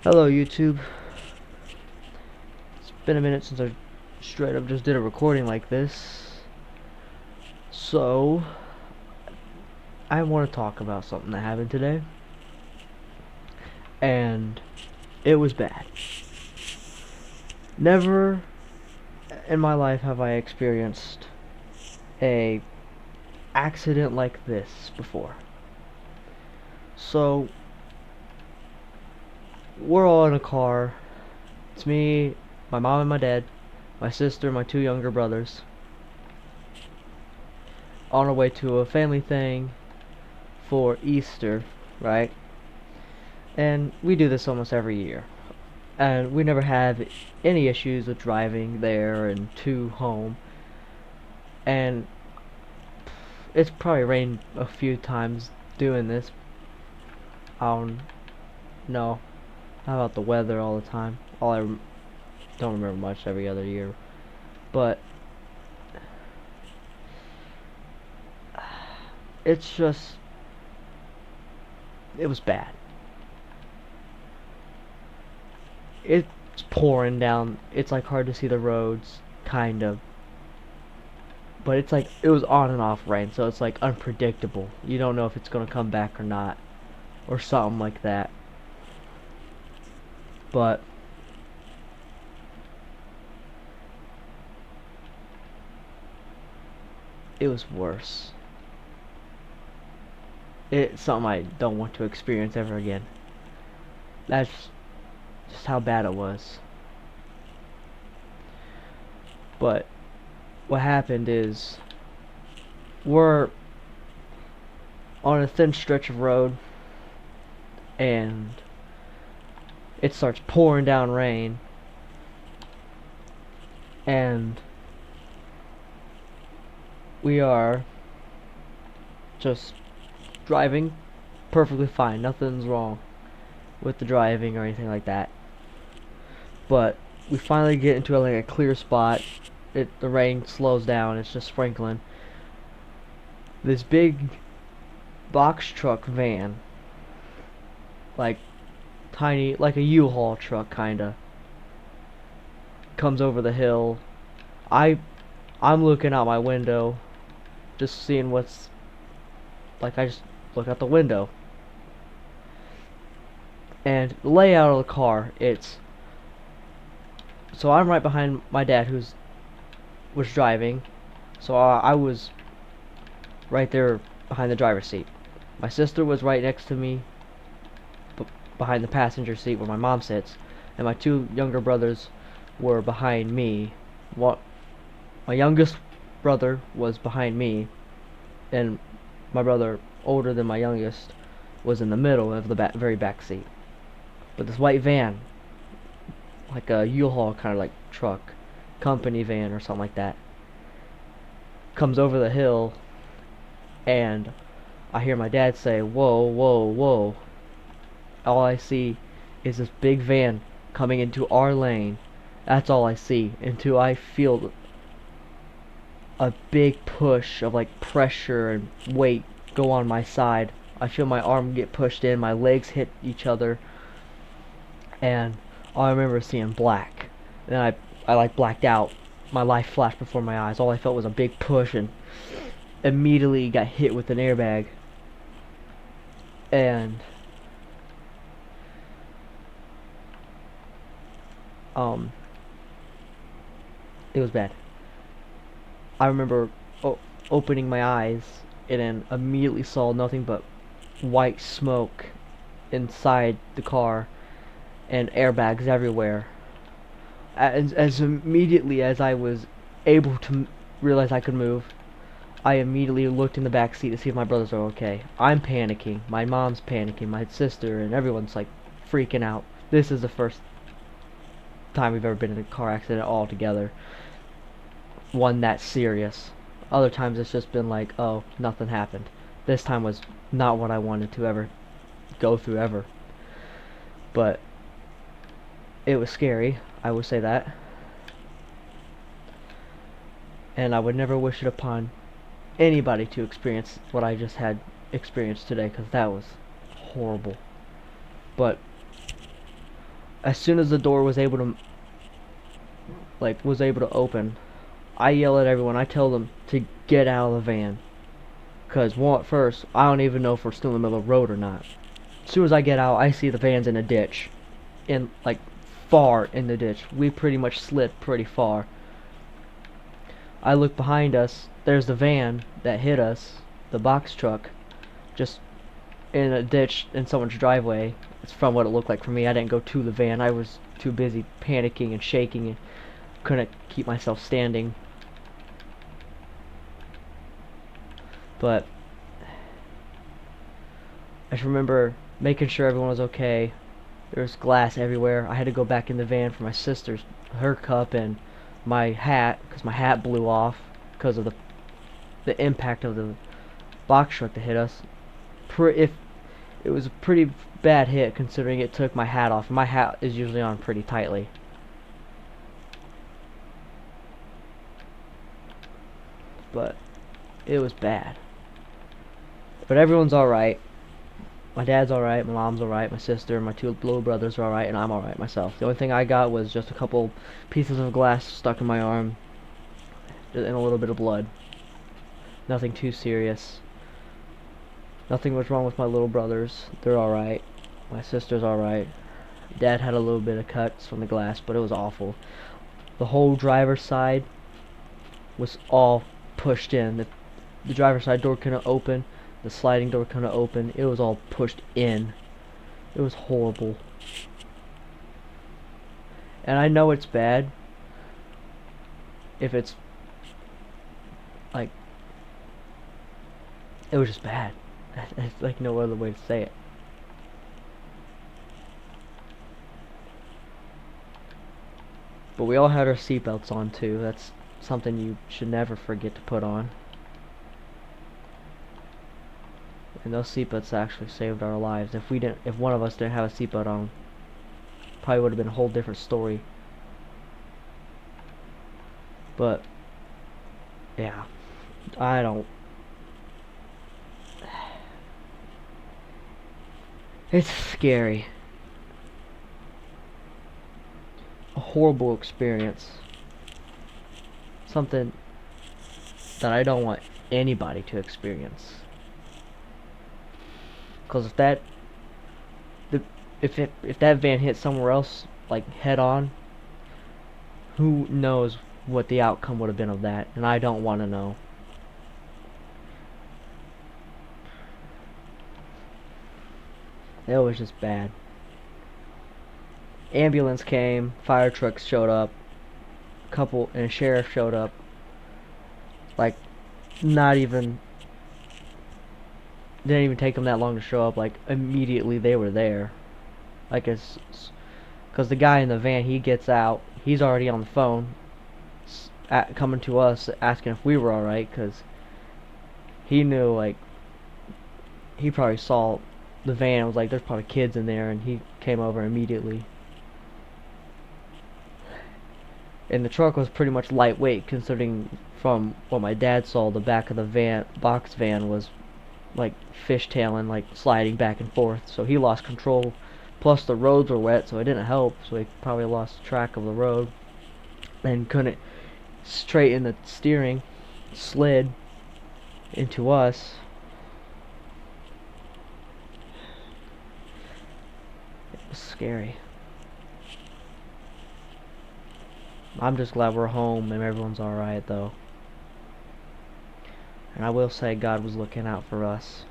Hello YouTube. It's been a minute since I straight up just did a recording like this. So, I want to talk about something that happened today. And it was bad. Never in my life have I experienced a accident like this before. So, we're all in a car. It's me, my mom and my dad, my sister, my two younger brothers, on our way to a family thing for Easter, right? And we do this almost every year. And we never have any issues with driving there and to home. And it's probably rained a few times doing this. I don't know. How about the weather all the time? Don't remember much every other year. But it's just, it was bad. It's pouring down. It's like hard to see the roads, kind of. But it's like, it was on and off rain, so it's like unpredictable. You don't know if it's gonna come back or not, or something like that. But it was worse. It's something I don't want to experience ever again. That's just how bad it was. But what happened is, we're on a thin stretch of road and it starts pouring down rain, and we are just driving perfectly fine. Nothing's wrong with the driving or anything like that. But we finally get into like a clear spot. The rain slows down. It's just sprinkling. This big box truck van, like tiny, like a U-Haul truck kinda, comes over the hill. I I'm looking out my window, just seeing what's, like, I just look out the window. And the layout of the car, so I'm right behind my dad, was driving. So I was right there behind the driver's seat. My sister was right next to me, behind the passenger seat where my mom sits, and my two younger brothers were behind me. What My youngest brother was behind me, and my brother, older than my youngest, was in the middle of the very back seat. But this white van, like a U-Haul kind of like truck, company van or something like that, comes over the hill, and I hear my dad say, "Whoa, whoa, whoa." All I see is this big van coming into our lane. That's all I see until I feel a big push of like pressure and weight go on my side. I feel my arm get pushed in, my legs hit each other, and all I remember is seeing black. Then I like blacked out. My life flashed before my eyes. All I felt was a big push, and immediately got hit with an airbag. And um it was bad. I remember opening my eyes and then immediately saw nothing but white smoke inside the car and airbags everywhere. As immediately as I was able to realize I could move, I immediately looked in the back seat to see if my brothers are okay. I'm panicking. My mom's panicking. My sister and everyone's like freaking out. This is the first time we've ever been in a car accident all together. One that serious. Other times it's just been like, oh, nothing happened. This time was not what I wanted to ever go through ever. But it was scary, I would say that. And I would never wish it upon anybody to experience what I just had experienced today, because that was horrible. But As soon as the door was able to open, I yell at everyone. I tell them to get out of the van. Cause well, at first I don't even know if we're still in the middle of the road or not. As soon as I get out, I see the van's in a ditch, in like far in the ditch. We pretty much slid pretty far. I look behind us. There's the van that hit us, the box truck, just in a ditch in someone's driveway. It's from what it looked like for me. I didn't go to the van. I was too busy panicking and shaking and couldn't keep myself standing. But I just remember making sure everyone was okay. There was glass everywhere. I had to go back in the van for my sister's, her cup and my hat, because my hat blew off because of the impact of the box truck that hit us. If it was a pretty bad hit considering it took my hat off. My hat is usually on pretty tightly. But it was bad. But everyone's alright. My dad's alright, my mom's alright, my sister, my two little brothers are alright, and I'm alright myself. The only thing I got was just a couple pieces of glass stuck in my arm and a little bit of blood. Nothing too serious. Nothing was wrong with my little brothers. They're alright. My sister's alright. Dad had a little bit of cuts from the glass, but it was awful. The whole driver's side was all pushed in. The driver's side door couldn't open. The sliding door couldn't open. It was all pushed in. It was horrible. And I know it's bad if it's like, it was just bad. It's like no other way to say it. But we all had our seatbelts on too. That's something you should never forget to put on. And those seatbelts actually saved our lives. If one of us didn't have a seatbelt on, probably would have been a whole different story. But yeah, I don't. It's scary. A horrible experience. Something that I don't want anybody to experience. Because if that van hit somewhere else, like head on, who knows what the outcome would have been of that, and I don't want to know. It was just bad. Ambulance came, fire trucks showed up, and a sheriff showed up. Like, didn't even take them that long to show up. Like, immediately they were there. Like, because the guy in the van, he gets out, he's already on the phone, coming to us, asking if we were alright, because he knew, like, he probably saw the van, was like, there's probably kids in there, and he came over immediately. And the truck was pretty much lightweight, considering from what my dad saw, the back of the box van was like fishtailing, like sliding back and forth, so he lost control. Plus the roads were wet, so it didn't help, so he probably lost track of the road and couldn't straighten the steering, slid into us. It was scary. I'm just glad we're home and everyone's alright though. And I will say God was looking out for us.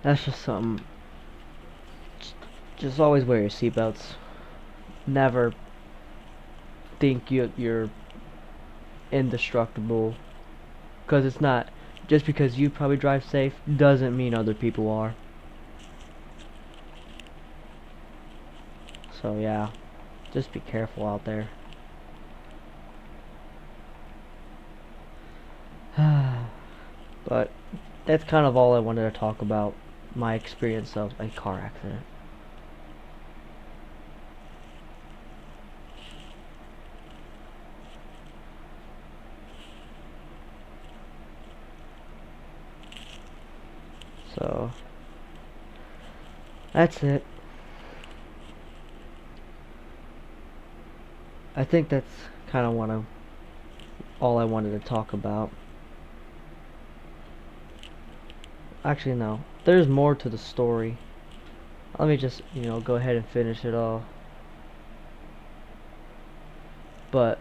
That's just something. Just always wear your seatbelts. Never think you're indestructible. Because it's not. Just because you probably drive safe doesn't mean other people are. So yeah, just be careful out there. But that's kind of all I wanted to talk about. My experience of a car accident. So that's it. I think that's kind of all I wanted to talk about. Actually, no. There's more to the story. Let me just, go ahead and finish it all. But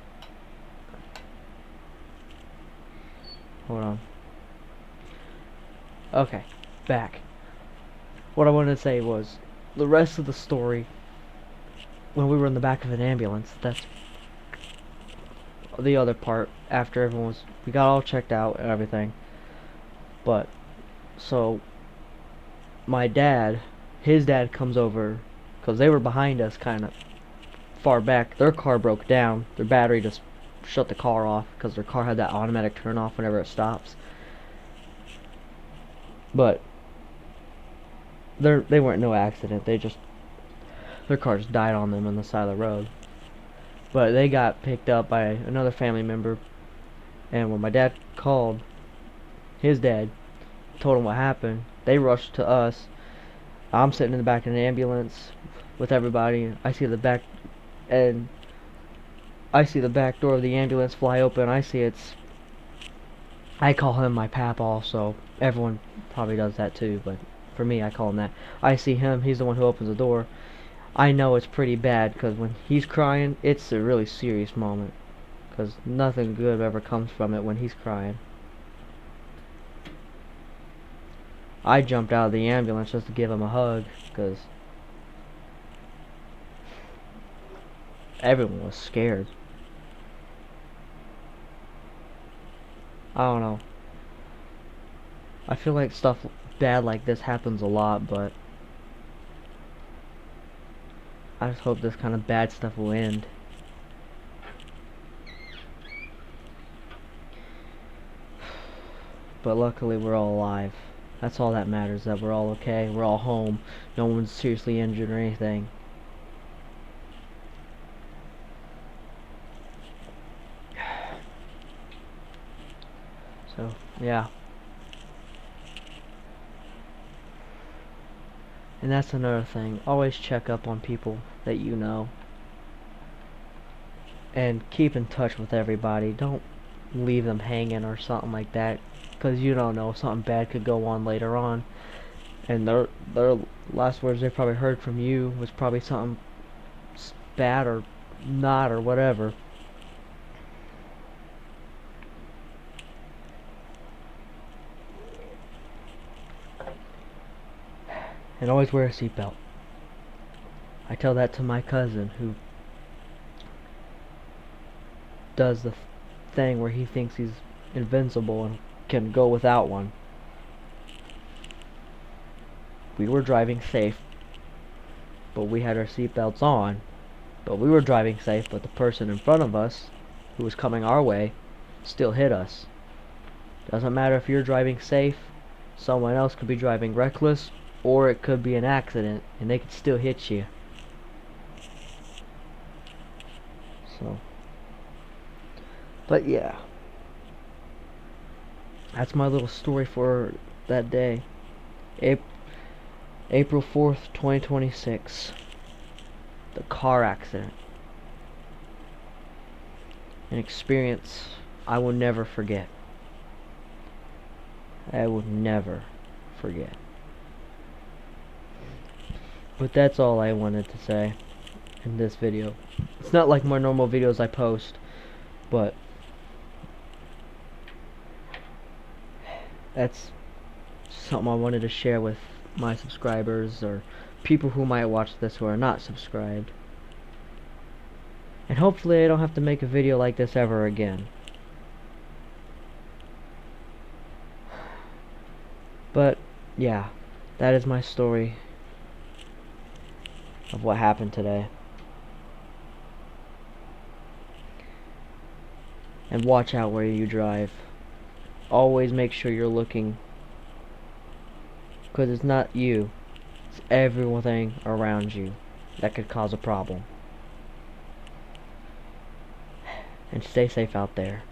hold on. Okay, back. What I wanted to say was the rest of the story when we were in the back of an ambulance. That's the other part after we got all checked out and everything. But so his dad comes over because they were behind us kind of far back. Their car broke down. Their battery just shut the car off because their car had that automatic turn off whenever it stops. But they weren't no accident. Their car just died on them on the side of the road. But they got picked up by another family member, and when my dad called, his dad told him what happened. They rushed to us. I'm sitting in the back of an ambulance with everybody. I see the back door of the ambulance fly open. I call him my pap also. Everyone probably does that too, but for me, I call him that. I see him. He's the one who opens the door. I know it's pretty bad because when he's crying, it's a really serious moment because nothing good ever comes from it when he's crying. I jumped out of the ambulance just to give him a hug because everyone was scared. I don't know. I feel like stuff bad like this happens a lot, but I just hope this kind of bad stuff will end. But luckily we're all alive. That's all that matters, that we're all okay, we're all home, no one's seriously injured or anything. So, yeah. And that's another thing, always check up on people that you know. And keep in touch with everybody, don't leave them hanging or something like that, because you don't know, something bad could go on later on. And their last words they probably heard from you was probably something bad or not or whatever. And always wear a seatbelt. I tell that to my cousin who does the thing where he thinks he's invincible and can go without one. We were driving safe, but we had our seatbelts on. But we were driving safe, but the person in front of us, who was coming our way, still hit us. Doesn't matter if you're driving safe, someone else could be driving reckless, or it could be an accident, and they could still hit you. So, but yeah, that's my little story for that day. April 4th, 2026. The car accident. An experience I will never forget. I will never forget. But that's all I wanted to say in this video. It's not like my normal videos I post, but that's something I wanted to share with my subscribers or people who might watch this who are not subscribed. And hopefully I don't have to make a video like this ever again. But yeah, that is my story of what happened today. And watch out where you drive. Always make sure you're looking, because it's not you, it's everything around you that could cause a problem. And stay safe out there.